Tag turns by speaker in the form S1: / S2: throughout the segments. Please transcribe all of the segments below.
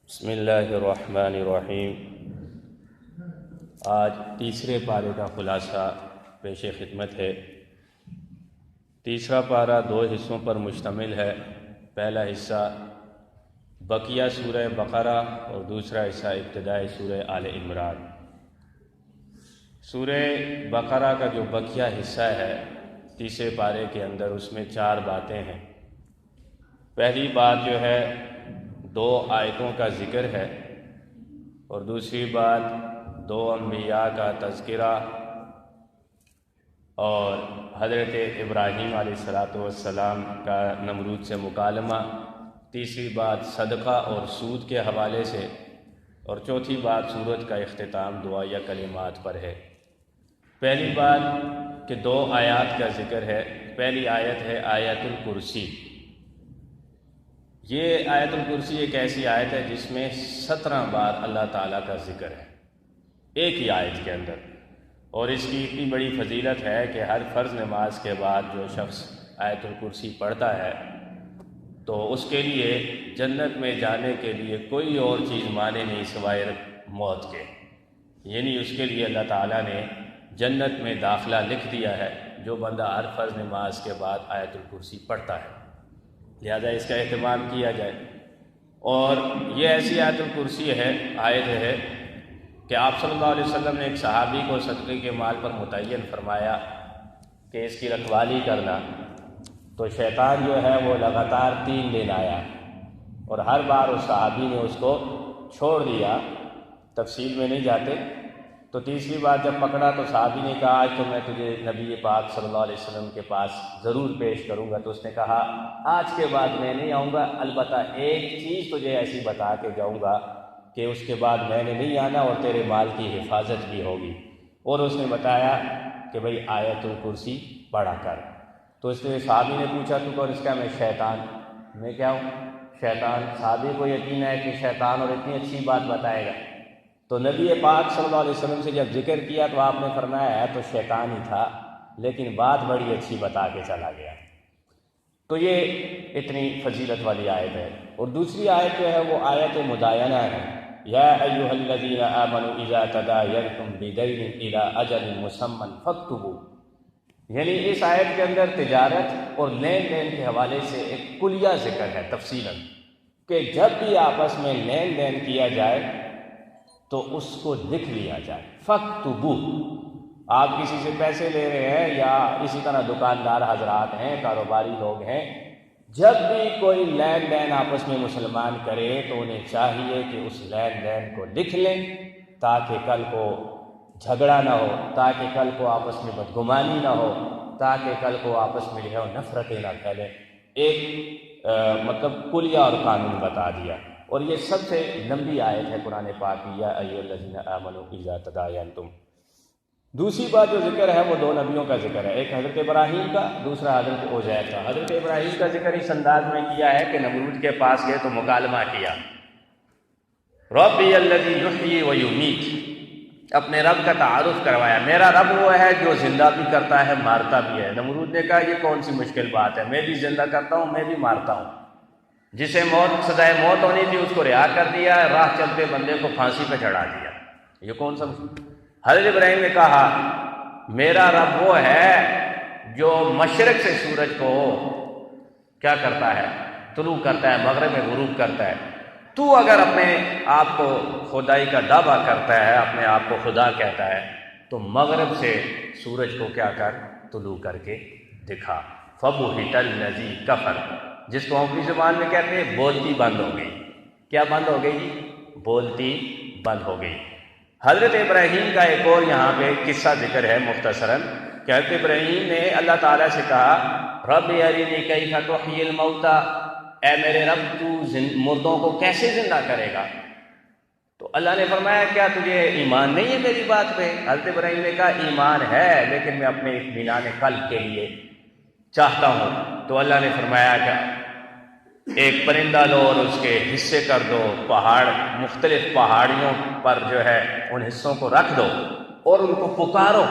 S1: بسم اللہ الرحمن الرحیم۔ آج تیسرے پارے کا خلاصہ پیش خدمت ہے۔ تیسرا پارہ دو حصوں پر مشتمل ہے۔ پہلا حصہ بقیہ سورہ بقرہ اور دوسرا حصہ ابتدائی سورہ آل عمران۔ سورہ بقرہ کا جو بقیہ حصہ ہے تیسرے پارے کے اندر، اس میں 4 باتیں ہیں۔ پہلی بات جو ہے 2 آیتوں کا ذکر ہے، اور دوسری بات 2 انبیاء کا تذکرہ اور حضرت ابراہیم علیہ السلام کا نمرود سے مکالمہ، تیسری بات صدقہ اور سود کے حوالے سے، اور چوتھی بات سورت کا اختتام دعا یا کلمات پر ہے۔ پہلی بات کہ 2 آیات کا ذکر ہے۔ پہلی آیت ہے آیت الکرسی۔ یہ آیت الکرسی ایک ایسی آیت ہے جس میں 17 بار اللہ تعالیٰ کا ذکر ہے ایک ہی آیت کے اندر، اور اس کی اتنی بڑی فضیلت ہے کہ ہر فرض نماز کے بعد جو شخص آیت الکرسی پڑھتا ہے تو اس کے لیے جنت میں جانے کے لیے کوئی اور چیز مانے نہیں سوائے موت کے، یعنی اس کے لیے اللہ تعالیٰ نے جنت میں داخلہ لکھ دیا ہے جو بندہ ہر فرض نماز کے بعد آیت الکرسی پڑھتا ہے، لہذا اس کا اہتمام کیا جائے۔ اور یہ ایسی آیت الکرسی آیت ہے کہ آپ صلی اللہ علیہ وسلم نے ایک صحابی کو صدقے کے مال پر متعین فرمایا کہ اس کی رکھوالی کرنا، تو شیطان جو ہے وہ لگاتار 3 دن آیا، اور ہر بار اس صحابی نے اس کو چھوڑ دیا، تفصیل میں نہیں جاتے۔ تو تیسری بار جب پکڑا تو صحابی نے کہا آج تو میں تجھے نبی پاک صلی اللہ علیہ وسلم کے پاس ضرور پیش کروں گا، تو اس نے کہا آج کے بعد میں نہیں آؤں گا، البتہ ایک چیز تجھے ایسی بتا کے جاؤں گا کہ اس کے بعد میں نے نہیں آنا اور تیرے مال کی حفاظت بھی ہوگی۔ اور اس نے بتایا کہ بھئی آیت الکرسی پڑھا کر۔ تو اس نے صحابی نے پوچھا تو کون؟ اس کا میں شیطان۔ میں کیا ہوں؟ شیطان۔ صحابی کو یقین ہے کہ شیطان اور اتنی اچھی بات بتائے گا، تو نبی پاک صلی اللہ علیہ وسلم سے جب ذکر کیا تو آپ نے فرمایا ہے تو شیطان ہی تھا، لیکن بات بڑی اچھی بتا کے چلا گیا۔ تو یہ اتنی فضیلت والی آیت ہے۔ اور دوسری آیت جو ہے وہ آیت مداینہ ہے۔ یا ایھا الذین آمنوا اذا تداینتم بدین الی اجل مسمى فاکتبوا، یعنی اس آیت کے اندر تجارت اور لین دین کے حوالے سے ایک کلیہ ذکر ہے تفصیلاً، کہ جب بھی آپس میں لین دین کیا جائے تو اس کو لکھ لیا جائے۔ فَاكْتُبُوهُ، آپ کسی سے پیسے لے رہے ہیں یا اسی طرح دکاندار حضرات ہیں، کاروباری لوگ ہیں، جب بھی کوئی لین دین آپس میں مسلمان کرے تو انہیں چاہیے کہ اس لین دین کو لکھ لیں، تاکہ کل کو جھگڑا نہ ہو، تاکہ کل کو آپس میں بدگمانی نہ ہو، تاکہ کل کو آپس میں جو ہے نفرتیں نہ پھیلیں۔ ایک مطلب کلیہ اور قانون بتا دیا۔ اور یہ سب سے لمبی آیت ہے قرآن پاک کی، یا ایھا الذین آمنوا اذا تداینتم۔ دوسری بات جو ذکر ہے وہ 2 نبیوں کا ذکر ہے، ایک حضرت ابراہیم کا، دوسرا حضرت عزیر کا۔ حضرت ابراہیم کا ذکر اس انداز میں کیا ہے کہ نمرود کے پاس گئے تو مکالمہ کیا، ربی الذی یحیی و یمیت، اپنے رب کا تعارف کروایا، میرا رب وہ ہے جو زندہ بھی کرتا ہے مارتا بھی ہے۔ نمرود نے کہا یہ کون سی مشکل بات ہے، میں بھی زندہ کرتا ہوں، میں بھی مارتا ہوں۔ جسے سزائے موت ہونی تھی اس کو رہا کر دیا، راہ چلتے بندے کو پھانسی پہ چڑھا دیا، یہ کون سا؟ حضرت ابراہیم نے کہا میرا رب وہ ہے جو مشرق سے سورج کو کیا کرتا ہے؟ طلوع کرتا ہے، مغرب میں غروب کرتا ہے۔ تو اگر اپنے آپ کو خدائی کا دعویٰ کرتا ہے، اپنے آپ کو خدا کہتا ہے، تو مغرب سے سورج کو کیا کر؟ طلوع کر کے دکھا۔ فَبُہِتَ الَّذِی کَفَرَ، جس کو اپنی زبان میں کہتے ہیں بولتی بند ہو گئی۔ کیا بند ہو گئی؟ بولتی بند ہو گئی۔ حضرت ابراہیم کا ایک اور یہاں پہ قصہ ذکر ہے مختصراً، کہ حضرت ابراہیم نے اللہ تعالیٰ سے کہا رب ارنی کیف تحیی الموتى، اے میرے رب تو مردوں کو کیسے زندہ کرے گا؟ تو اللہ نے فرمایا کیا تجھے ایمان نہیں ہے میری بات پہ؟ حضرت ابراہیم نے کہا ایمان ہے، لیکن میں اپنے اطمینان قلب کے لیے چاہتا ہوں۔ تو اللہ نے فرمایا کہ ایک پرندہ لو اور اس کے حصے کر دو، پہاڑ مختلف پہاڑیوں پر جو ہے ان حصوں کو رکھ دو اور ان کو پکارو،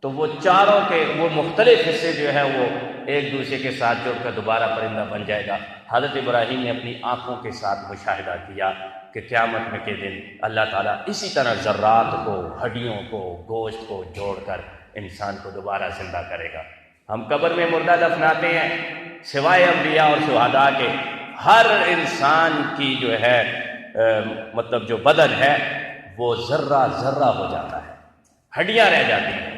S1: تو وہ چاروں کے وہ مختلف حصے جو ہے وہ ایک دوسرے کے ساتھ جڑ کر دوبارہ پرندہ بن جائے گا۔ حضرت ابراہیم نے اپنی آنکھوں کے ساتھ مشاہدہ کیا کہ قیامت میں کے دن اللہ تعالیٰ اسی طرح ذرات کو، ہڈیوں کو، گوشت کو جوڑ کر انسان کو دوبارہ زندہ کرے گا۔ ہم قبر میں مردہ دفناتے ہیں، سوائے انبیاء اور شہداء کے ہر انسان کی جو ہے مطلب جو بدن ہے وہ ذرہ ذرہ ہو جاتا ہے، ہڈیاں رہ جاتی ہیں،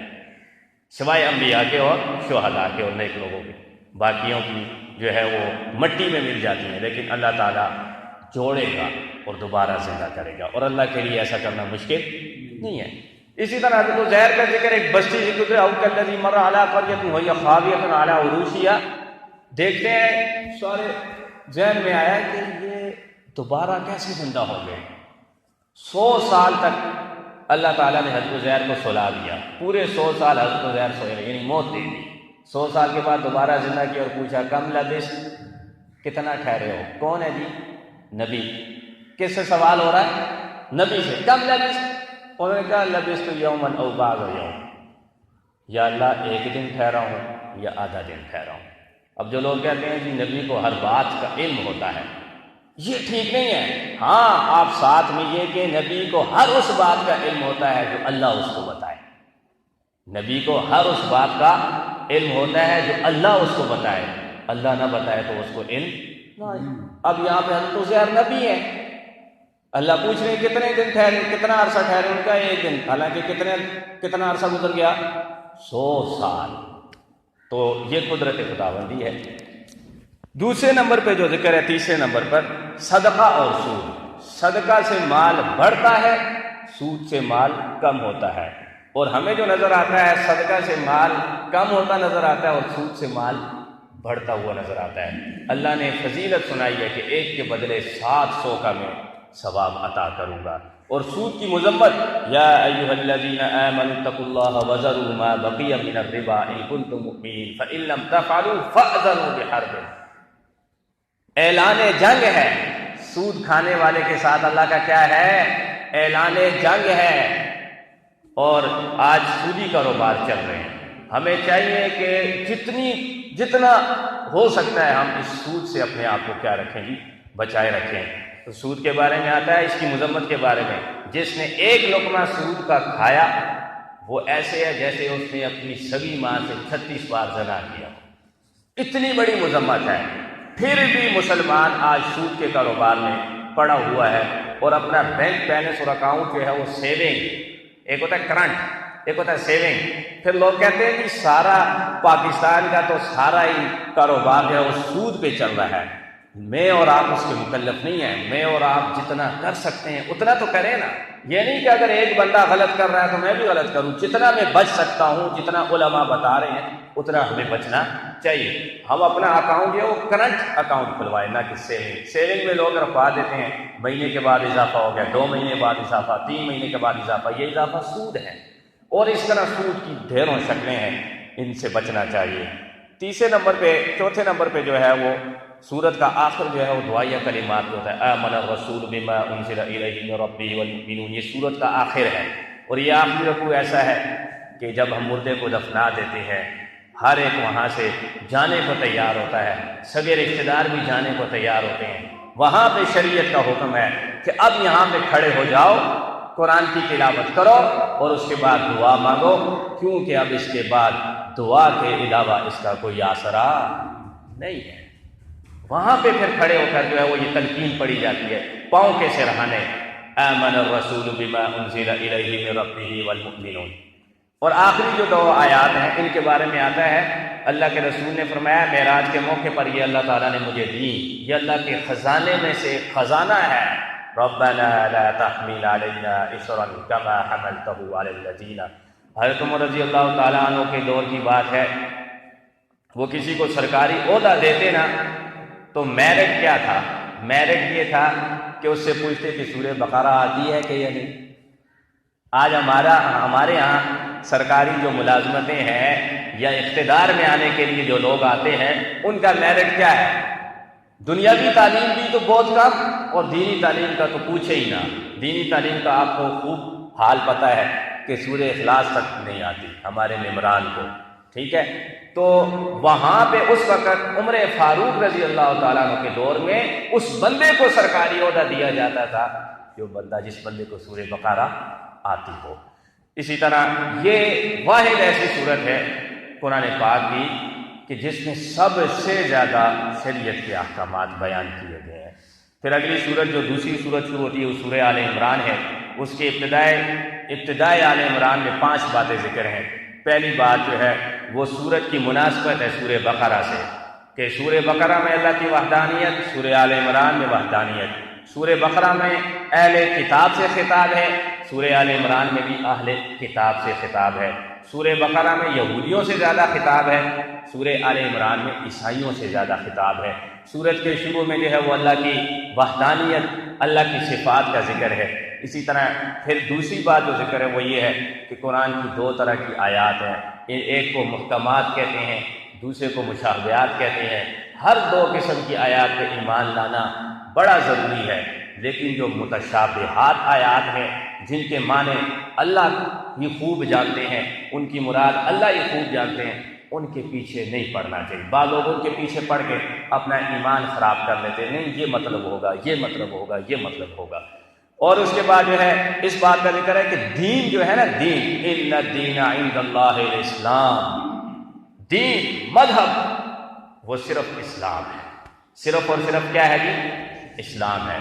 S1: سوائے انبیاء کے اور شہداء کے اور نیک لوگوں کے، باقیوں کی جو ہے وہ مٹی میں مل جاتی ہیں، لیکن اللہ تعالیٰ جوڑے گا اور دوبارہ زندہ کرے گا، اور اللہ کے لیے ایسا کرنا مشکل نہیں ہے۔ اسی طرح حضرت عزیر کا ذکر ایک بستی ذکر ہے، او کالذی مر علی قریۃ وہی خاویۃ علی عروشہا، دیکھتے ہیں سارے ذہن میں آیا کہ یہ دوبارہ کیسے زندہ ہو گئے۔ 100 سال تک اللہ تعالیٰ نے حضرت عزیر کو سلا دیا، پورے 100 سال حضرت عزیر سوئے رہے، یعنی موت دے دی۔ 100 سال کے بعد دوبارہ زندہ کیا اور پوچھا کم لبثت، کتنا ٹھہرے ہو؟ کون ہے جی؟ نبی۔ کس سے سوال ہو رہا ہے؟ نبی سے۔ کم لبثت؟ انہوں نے کہا لبثت یوما او بعض یوم، یا اللہ ایک دن ٹھہرا ہوں یا آدھا دن ٹھہرا ہوں۔ اب جو لوگ کہتے ہیں جی نبی کو ہر بات کا علم ہوتا ہے، یہ ٹھیک نہیں ہے۔ ہاں آپ ساتھ میں یہ کہ نبی کو ہر اس بات کا علم ہوتا ہے جو اللہ اس کو بتائے، نبی کو ہر اس بات کا علم ہوتا ہے جو اللہ اس کو بتائے، اللہ نہ بتائے تو اس کو علم نہیں۔ اب یہاں پہ حضرت عزیر نبی ہے، اللہ پوچھ رہے ہیں کتنے دن ٹھہرے، کتنا عرصہ ٹھہرے؟ ان کا ایک دن، حالانکہ کتنا عرصہ گزر گیا؟ 100 سال۔ تو یہ قدرت خداوندی ہے۔ دوسرے نمبر پہ جو ذکر ہے، تیسرے نمبر پر صدقہ اور سود۔ صدقہ سے مال بڑھتا ہے، سود سے مال کم ہوتا ہے، اور ہمیں جو نظر آتا ہے صدقہ سے مال کم ہوتا نظر آتا ہے اور سود سے مال بڑھتا ہوا نظر آتا ہے۔ اللہ نے فضیلت سنائی ہے کہ ایک کے بدلے 700 کا میں ثواب عطا کروں گا، اور سود کی مذمت، یا ایھا الذین آمنوا اتقوا اللہ وذروا ما بقی من الربا ان کنتم مؤمنین فان لم تفعلوا فاذنوا بحرب۔ اعلان جنگ ہے سود کھانے والے کے ساتھ، اللہ کا کیا ہے؟ اعلان جنگ ہے، اور آج سودی کاروبار چل رہے ہیں۔ ہمیں چاہیے کہ جتنا ہو سکتا ہے ہم اس سود سے اپنے آپ کو کیا رکھیں جی، بچائے رکھیں۔ تو سود کے بارے میں آتا ہے، اس کی مذمت کے بارے میں، جس نے ایک لقمہ سود کا کھایا وہ ایسے ہے جیسے اس نے اپنی سگی ماں سے 36 بار زنا کیا۔ اتنی بڑی مذمت ہے، پھر بھی مسلمان آج سود کے کاروبار میں پڑا ہوا ہے، اور اپنا بینک بیلنس اور اکاؤنٹ جو ہے وہ سیونگ، ایک ہوتا ہے کرنٹ، ایک ہوتا ہے سیونگ۔ پھر لوگ کہتے ہیں کہ سارا پاکستان کا تو سارا ہی کاروبار جو ہے وہ سود پہ چل رہا ہے۔ میں اور آپ اس کے مکلف نہیں ہیں، میں اور آپ جتنا کر سکتے ہیں اتنا تو کریں نا۔ یہ نہیں کہ اگر ایک بندہ غلط کر رہا ہے تو میں بھی غلط کروں، جتنا میں بچ سکتا ہوں، جتنا علماء بتا رہے ہیں اتنا ہمیں بچنا چاہیے۔ ہم اپنا اکاؤنٹ جو ہے وہ کرنٹ اکاؤنٹ کھلوائیں، نہ کہ سیونگ۔ سیونگ میں لوگ رکھوا دیتے ہیں، مہینے کے بعد اضافہ ہو گیا، 2 مہینے بعد اضافہ، 3 مہینے کے بعد اضافہ، یہ اضافہ سود ہے، اور اس طرح سود کی ڈھیروں شکلیں ہیں، ان سے بچنا چاہیے۔ چوتھے نمبر پہ جو ہے وہ سورت کا آخر جو ہے وہ دعائیہ کلمات ہوتا ہے، آمن الرسول بما انزل الیہ من ربہ والمؤمنون، یہ سورت کا آخر ہے، اور یہ آخری رکوع ایسا ہے کہ جب ہم مردے کو دفنا دیتے ہیں ہر ایک وہاں سے جانے کو تیار ہوتا ہے، سگے رشتہ دار بھی جانے کو تیار ہوتے ہیں، وہاں پہ شریعت کا حکم ہے کہ اب یہاں پہ کھڑے ہو جاؤ، قرآن کی تلاوت کرو اور اس کے بعد دعا مانگو، کیونکہ اب اس کے بعد دعا کے علاوہ اس کا کوئی آسرا نہیں ہے۔ وہاں پہ پھر کھڑے ہو کر جو ہے وہ یہ تلقین پڑھی جاتی ہے، پاؤں کے سرہانے، آمن الرسول بما انزل الیہ من ربہ والمؤمنون۔ اور آخری جو 2 آیات ہیں ان کے بارے میں آتا ہے، اللہ کے رسول نے فرمایا معراج کے موقع پر یہ اللہ تعالیٰ نے مجھے دی، یہ اللہ کے خزانے میں سے ایک خزانہ ہے، ربنا لا تحمل علینا اصرا کما حملتہ علی الذین۔ حضرت عمر رضی اللہ تعالیٰ عنہ کے دور کی بات ہے، وہ کسی کو سرکاری عہدہ دیتے نا تو میرٹ کیا تھا؟ میرٹ یہ تھا کہ اس سے پوچھتے کہ سورہ بقرہ آتی ہے کہ یا نہیں۔ آج ہمارے ہاں سرکاری جو ملازمتیں ہیں یا اقتدار میں آنے کے لیے جو لوگ آتے ہیں ان کا میرٹ کیا ہے؟ دنیاوی تعلیم بھی تو بہت کم، اور دینی تعلیم کا تو پوچھے ہی نہ۔ دینی تعلیم کا آپ کو خوب حال پتہ ہے کہ سورہ اخلاص تک نہیں آتی ہمارے ممبران کو، ٹھیک ہے، تو وہاں پہ اس وقت عمر فاروق رضی اللہ تعالیٰ عنہ کے دور میں اس بندے کو سرکاری عہدہ دیا جاتا تھا جو بندہ جس بندے کو سورہ بقرہ آتی ہو۔ اسی طرح یہ واحد ایسی صورت ہے قرآن پاک کی کہ جس میں سب سے زیادہ شریعت کے احکامات بیان کیے گئے ہیں۔ پھر اگلی صورت جو دوسری صورت شروع ہوتی ہے وہ سورہ آل عمران ہے۔ اس کے ابتدائی آل عمران میں 5 باتیں ذکر ہیں۔ پہلی بات جو ہے وہ سورت کی مناسبت ہے سورہ بقرہ سے، کہ سورہ بقرہ میں اللہ کی وحدانیت، سورہ آل عمران میں وحدانیت۔ سورہ بقرہ میں اہل کتاب سے خطاب ہے، سورہ آل عمران میں بھی اہل کتاب سے خطاب ہے۔ سورہ بقرہ میں یہودیوں سے زیادہ خطاب ہے، سورہ آل عمران میں عیسائیوں سے زیادہ خطاب ہے۔ سورت کے شروع میں جو ہے وہ اللہ کی وحدانیت، اللہ کی صفات کا ذکر ہے۔ اسی طرح پھر دوسری بات جو ذکر ہے وہ یہ ہے کہ قرآن کی 2 طرح کی آیات ہیں، ایک کو محکمات کہتے ہیں، دوسرے کو مشابہات کہتے ہیں۔ ہر 2 قسم کی آیات پہ ایمان لانا بڑا ضروری ہے، لیکن جو متشابہات آیات ہیں جن کے معنی اللہ ہی خوب جانتے ہیں، ان کی مراد اللہ ہی خوب جانتے ہیں، ان کے پیچھے نہیں پڑنا چاہیے۔ بعض لوگ ان کے پیچھے پڑھ کے اپنا ایمان خراب کر لیتے ہیں، نہیں یہ مطلب ہوگا، یہ مطلب ہوگا، یہ مطلب ہوگا۔ اور اس کے بعد جو ہے اس بات کا ذکر ہے کہ دین جو ہے نا، دین ان الدین عند اللہ الاسلام، دین مذہب وہ صرف اسلام ہے، صرف اور صرف کیا ہے جی؟ اسلام ہے۔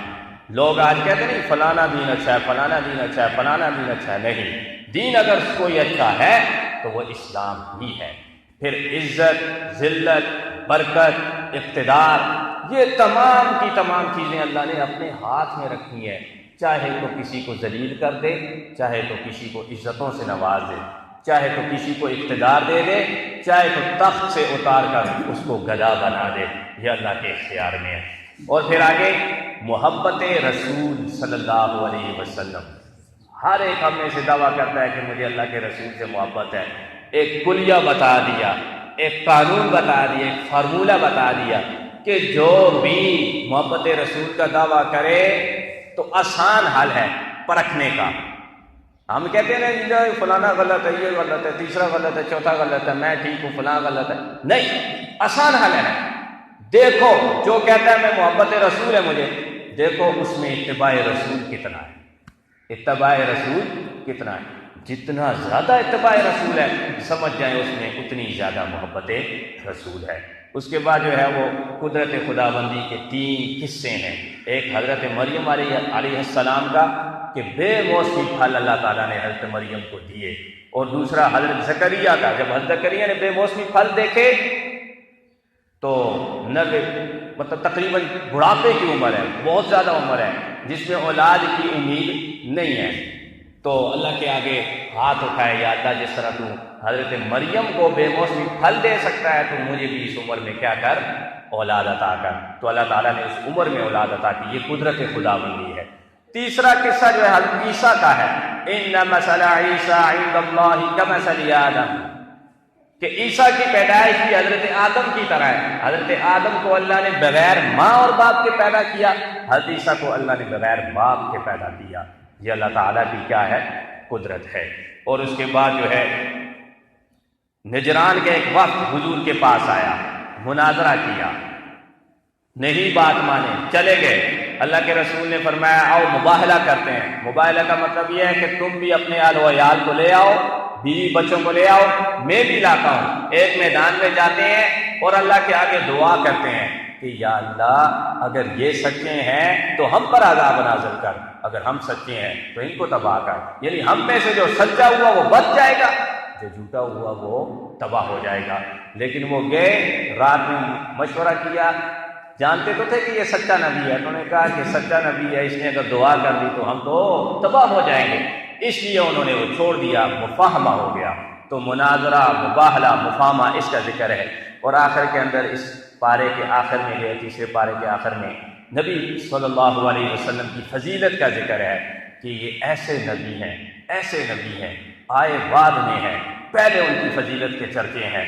S1: لوگ آج کہتے ہیں نہیں فلانا دین اچھا ہے، فلانا دین اچھا ہے، فلانا دین اچھا ہے۔ نہیں، دین اگر کوئی اچھا ہے تو وہ اسلام ہی ہے۔ پھر عزت، ذلت، برکت، اقتدار، یہ تمام کی تمام چیزیں اللہ نے اپنے ہاتھ میں رکھی ہیں، چاہے تو کسی کو ذلیل کر دے، چاہے تو کسی کو عزتوں سے نواز دے، چاہے تو کسی کو اقتدار دے دے، چاہے تو تخت سے اتار کر اس کو گدا بنا دے، یہ اللہ کے اختیار میں ہے۔ اور پھر آگے محبت رسول صلی اللہ علیہ وسلم، ہر ایک ہم میں سے دعویٰ کرتا ہے کہ مجھے اللہ کے رسول سے محبت ہے۔ ایک کلیہ بتا دیا، ایک قانون بتا دیا، ایک فارمولہ بتا دیا کہ جو بھی محبت رسول کا دعویٰ کرے تو آسان حل ہے پرکھنے کا۔ ہم کہتے ہیں نا فلانا غلط ہے، یہ غلط ہے، تیسرا غلط ہے، چوتھا غلط ہے، میں ٹھیک ہوں، فلاں غلط ہے۔ نہیں، آسان حل ہے۔ دیکھو جو کہتا ہے میں محبت رسول ہے مجھے، دیکھو اس میں اتباع رسول کتنا ہے، اتباع رسول کتنا ہے۔ جتنا زیادہ اتباع رسول ہے سمجھ جائیں اس میں اتنی زیادہ محبت رسول ہے۔ اس کے بعد جو ہے وہ قدرت خداوندی کے 3 قصے ہیں۔ ایک حضرت مریم علیہ السلام کا کہ بے موسمی پھل اللہ تعالیٰ نے حضرت مریم کو دیے، اور دوسرا حضرت زکریا کا، جب حضرت زکریا نے بے موسمی پھل دیکھے تو مطلب تقریباً بڑھاپے کی عمر ہے، بہت زیادہ عمر ہے، جس میں اولاد کی امید نہیں ہے، تو اللہ کے آگے ہاتھ اٹھائے، یا اللہ جس طرح تو حضرت مریم کو بے موسمی پھل دے سکتا ہے تو مجھے بھی اس عمر میں کیا کر، اولاد عطا کر۔ تو اللہ تعالیٰ نے اس عمر میں اولاد عطا کی، یہ قدرت خداوندی ہے۔ تیسرا قصہ جو ہے حضرت عیسیٰ کا ہے، ان مثل عیسیٰ عند اللہ کمثل آدم، کہ عیسیٰ کی پیدائش بھی حضرت آدم کی طرح ہے۔ حضرت آدم کو اللہ نے بغیر ماں اور باپ کے پیدا کیا، حضرت عیسیٰ کو اللہ نے بغیر باپ کے پیدا کیا۔ یہ اللہ تعالیٰ کی کیا ہے، قدرت ہے۔ اور اس کے بعد جو ہے نجران کے ایک وقت حضور کے پاس آیا، مناظرہ کیا، نہیں بات مانے، چلے گئے۔ اللہ کے رسول نے فرمایا آؤ مباہلہ کرتے ہیں۔ مباہلہ کا مطلب یہ ہے کہ تم بھی اپنے آل و عیال کو لے آؤ، بیوی بچوں کو لے آؤ، میں بھی لاتا ہوں۔ ایک میدان میں جاتے ہیں اور اللہ کے آگے دعا کرتے ہیں کہ یا اللہ اگر یہ سچے ہیں تو ہم پر عذاب نازل کر، اگر ہم سچے ہیں تو ان کو تباہ کر۔ یعنی ہم میں سے جو سچا ہوا وہ بچ جائے گا، جو جھوٹا ہوا وہ تباہ ہو جائے گا۔ لیکن وہ گئے، رات میں مشورہ کیا، جانتے تو تھے کہ یہ سچا نبی ہے، انہوں نے کہا کہ سچا نبی ہے، اس نے اگر دعا کر دی تو ہم تو تباہ ہو جائیں گے، اس لیے انہوں نے وہ چھوڑ دیا، مفاہمہ ہو گیا۔ تو مناظرہ، مباہلہ، مفاہمہ اس کا ذکر ہے۔ اور آخر کے اندر اس پارے کے آخر میں جو ہے، تیسرے پارے کے آخر میں نبی صلی اللہ علیہ وسلم کی فضیلت کا ذکر ہے کہ یہ ایسے نبی ہیں، ایسے نبی ہیں، آئے بعد میں ہیں، پہلے ان کی فضیلت کے چرچے ہیں۔